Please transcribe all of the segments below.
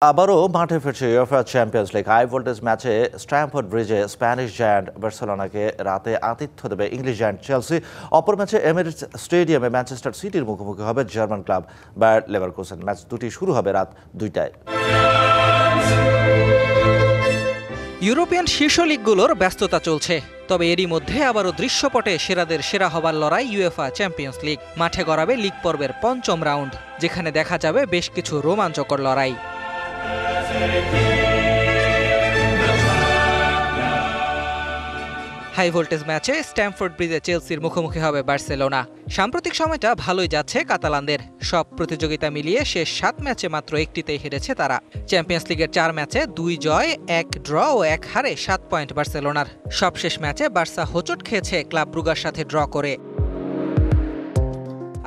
আবারও মাঠে ফিরছে UEFA Champions League. High voltage ম্যাচে স্ট্যামফোর্ড ব্রিজে স্প্যানিশ জায়ান্ট বার্সেলোনাকে রাতে আতিথ্য দেবে ইংলিশ জায়ান্ট চেলসি। অপর ম্যাচে এমিরেটস স্টেডিয়ামে ম্যানচেস্টার সিটির মুখোমুখি হবে German club Bayer Leverkusen. Match দুটি শুরু হবে রাত 2টায়। ইউরোপিয়ান শীর্ষ লিগগুলোর ব্যস্ততা চলছে, তবে এরই মধ্যে আবারও দৃশ্যপটে সেরাদের সেরা হবার লড়াই ইউএফা চ্যাম্পিয়ন্স লিগ। মাঠে গড়াবে লিগ পর্বের পঞ্চম রাউন্ড, যেখানে দেখা যাবে বেশ কিছু রোমাঞ্চকর লড়াই। হাই ভোল্টেজ ম্যাচে স্ট্যামফোর্ড ব্রিজে চেলসির মুখোমুখি হবে বার্সেলোনা। সাম্প্রতিক সময়টা ভালোই যাচ্ছে কাতালানদের। সব প্রতিযোগিতা মিলিয়ে শেষ 7 ম্যাচে মাত্র একটিতেই হেরেছে তারা। চ্যাম্পিয়ন্স লিগের 4 ম্যাচে 2 জয়, 1 ড্র ও 1 হারে 7 পয়েন্ট বার্সেলোনার। সবশেষ ম্যাচে বার্সা হোঁচট খেয়েছে ক্লাব ব্রুগার সাথে ড্র করে।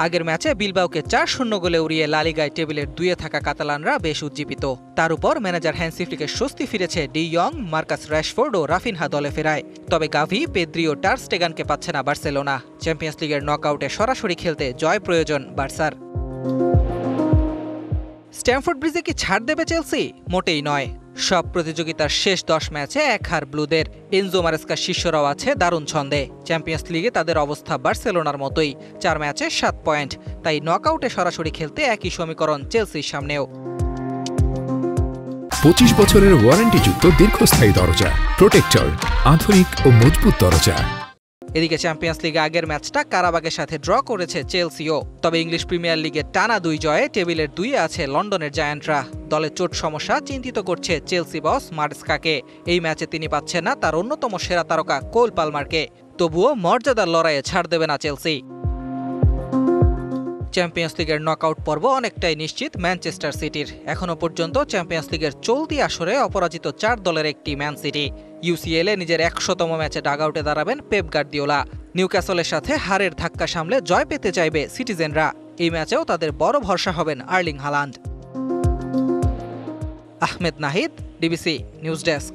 আগের ম্যাচে বিলবাওকে 4-0 গোলে উড়িয়ে লা লিগায় টেবিলের 2-এ থাকা কাতালানরা বেশ উজ্জীবিত। তার উপর ম্যানেজার হ্যান্সি ফ্লিকের স্বস্তি ফিরেছে ডি ইয়ং, মার্কাস রাশফোর্ড ও রাফিনহা দলে ফেরায়। তবে গাভি, পেদ্রি ও টার স্টেগানকে পাচ্ছে না বার্সেলোনা। চ্যাম্পিয়ন্স লিগের নকআউটে সরাসরি খেলতে জয় প্রয়োজন বার্সার। স্ট্যামফোর্ড ব্রিজে কি ছাড় দেবে চেলসি? মোটেই নয়। সব প্রতিযোগিতার শেষ 10 ম্যাচে 1 হার ব্লুদের। এনজো মারেস্কা শিষ্যরাও আছে দারুণ ছন্দে। চ্যাম্পিয়ন্স লিগে তাদের অবস্থা বার্সেলোনার মতোই, 4 ম্যাচে 7 পয়েন্ট। তাই নকআউটে সরাসরি খেলতে একই সমীকরণ চেলসির সামনেও। 25 বছরের ওয়ারেন্টিযুক্ত দীর্ঘস্থায়ী দরজা প্রোটেক্টর, আধুনিক ও মজবুত দরজা। এদিকে চ্যাম্পিয়ন্স লিগে আগের ম্যাচটা কারাবাগের সাথে ড্র করেছে চেলসিও। তবে ইংলিশ প্রিমিয়ার লিগে টানা 2 জয়ে টেবিলের 2-এ আছে লন্ডনের জায়ান্টরা। দলের চোট সমস্যা চিন্তিত করছে চেলসি বস মারেস্কাকে। এই ম্যাচে তিনি পাচ্ছেন না তার অন্যতম সেরা তারকা কোল পালমারকে। তবুও মর্যাদার লড়াইয়ে ছাড় দেবে না চেলসি। চ্যাম্পিয়ন্স লিগের নকআউট পর্ব অনেকটাই নিশ্চিত ম্যানচেস্টার সিটির। এখনো পর্যন্ত চ্যাম্পিয়ন্স লিগের চলতি আসরে অপরাজিত 4 দলের একটি ম্যান সিটি। ইউসিএলে নিজের 100তম ম্যাচে ডাগআউটে দাঁড়াবেন পেপ গার্দিওলা। নিউক্যাসলের সাথে হারের ধাক্কা সামলে জয় পেতে চাইবে সিটিজেনরা। এই ম্যাচেও তাদের বড় ভরসা হবেন Erling Haaland. Ahmed Nahid, DBC news desk.